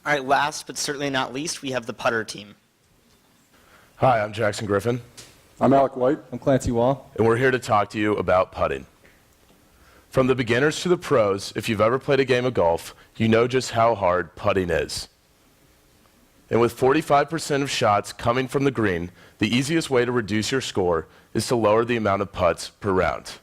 All right, last but certainly not least, we have the putter team. Hi, I'm Jackson Griffin. I'm Alec White. I'm Clancy Wall. And we're here to talk to you about putting. From the beginners to the pros, if you've ever played a game of golf, you know just how hard putting is. And with 45% of shots coming from the green, the easiest way to reduce your score is to lower the amount of putts per round.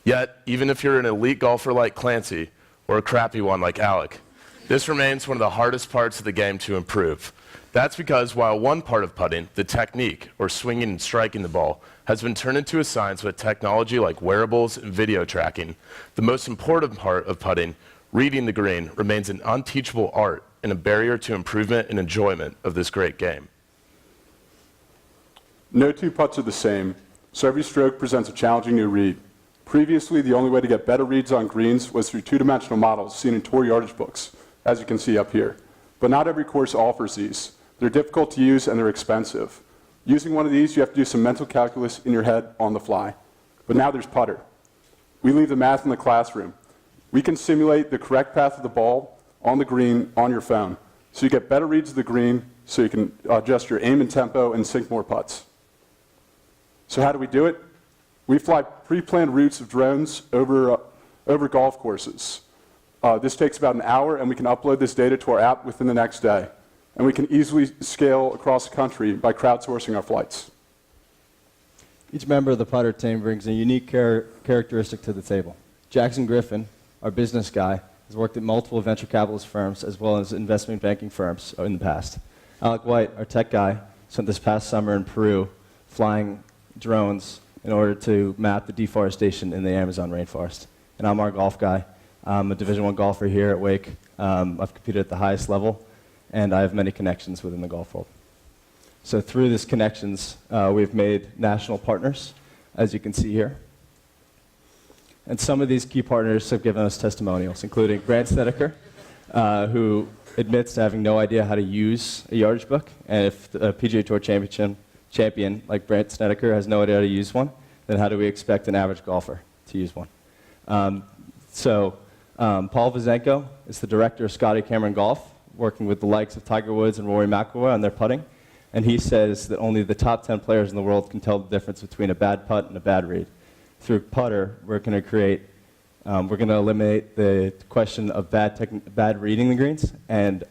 Yet, even if you're an elite golfer like Clancy, or a crappy one like Alec, this remains one of the hardest parts of the game to improve. That's because while one part of putting, the technique, or swinging and striking the ball, has been turned into a science with technology like wearables and video tracking, the most important part of putting, reading the green, remains an unteachable art and a barrier to improvement and enjoyment of this great game. No two putts are the same, so every stroke presents a challenging new read. Previously, the only way to get better reads on greens was through two-dimensional models seen in tour yardage books, as you can see up here. But not every course offers these. They're difficult to use and they're expensive. Using one of these, you have to do some mental calculus in your head on the fly. But now there's putter. We leave the math in the classroom. We can simulate the correct path of the ball on the green on your phone. So you get better reads of the green, so you can adjust your aim and tempo and sink more putts. So how do we do it? We fly pre-planned routes of drones over golf courses. This takes about an hour, and we can upload this data to our app within the next day. And we can easily scale across the country by crowdsourcing our flights. Each member of the putter team brings a unique characteristic to the table. Jackson Griffin, our business guy, has worked at multiple venture capitalist firms as well as investment banking firms in the past. Alec White, our tech guy, spent this past summer in Peru flying drones in order to map the deforestation in the Amazon rainforest. And I'm our golf guy. I'm a Division I golfer here at Wake. I've competed at the highest level, and I have many connections within the golf world. So through these connections, we've made national partners, as you can see here. And some of these key partners have given us testimonials, including Brant Snedeker, who admits to having no idea how to use a yardage book. And if the PGA Tour champion like Brant Snedeker has no idea how to use one, then how do we expect an average golfer to use one? Paul Vazenko is the director of Scotty Cameron Golf, working with the likes of Tiger Woods and Rory McIlroy on their putting. And he says that only the top 10 players in the world can tell the difference between a bad putt and a bad read. Through putter, we're going to eliminate the question of bad reading the greens and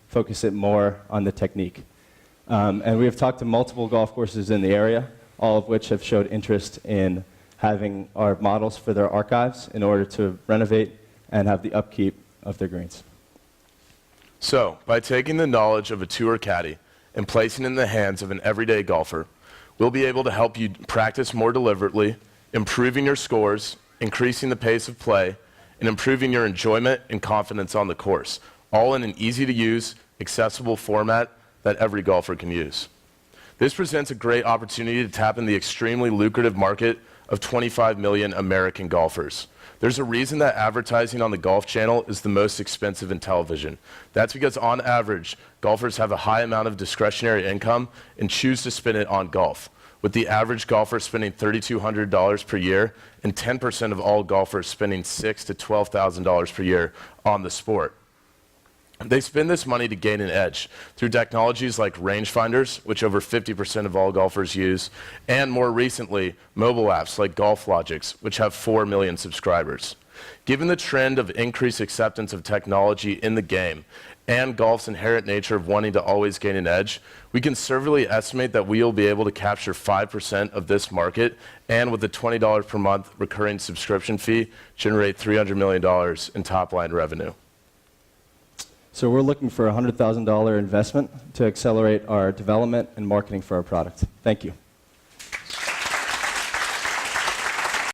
focus it more on the technique. And we have talked to multiple golf courses in the area, all of which have showed interest in having our models for their archives in order to renovate and have the upkeep of their greens. So, by taking the knowledge of a tour caddy and placing it in the hands of an everyday golfer, we'll be able to help you practice more deliberately, improving your scores, increasing the pace of play, and improving your enjoyment and confidence on the course, all in an easy-to-use, accessible format that every golfer can use. This presents a great opportunity to tap in the extremely lucrative market of 25 million American golfers. There's a reason that advertising on the Golf Channel is the most expensive in television. That's because on average, golfers have a high amount of discretionary income and choose to spend it on golf, with the average golfer spending $3,200 per year and 10% of all golfers spending $6,000 to $12,000 per year on the sport. They spend this money to gain an edge through technologies like rangefinders, which over 50% of all golfers use, and more recently, mobile apps like GolfLogix, which have 4 million subscribers. Given the trend of increased acceptance of technology in the game and golf's inherent nature of wanting to always gain an edge, we conservatively estimate that we will be able to capture 5% of this market and with a $20 per month recurring subscription fee, generate $300 million in top-line revenue. So we're looking for a $100,000 investment to accelerate our development and marketing for our product. Thank you.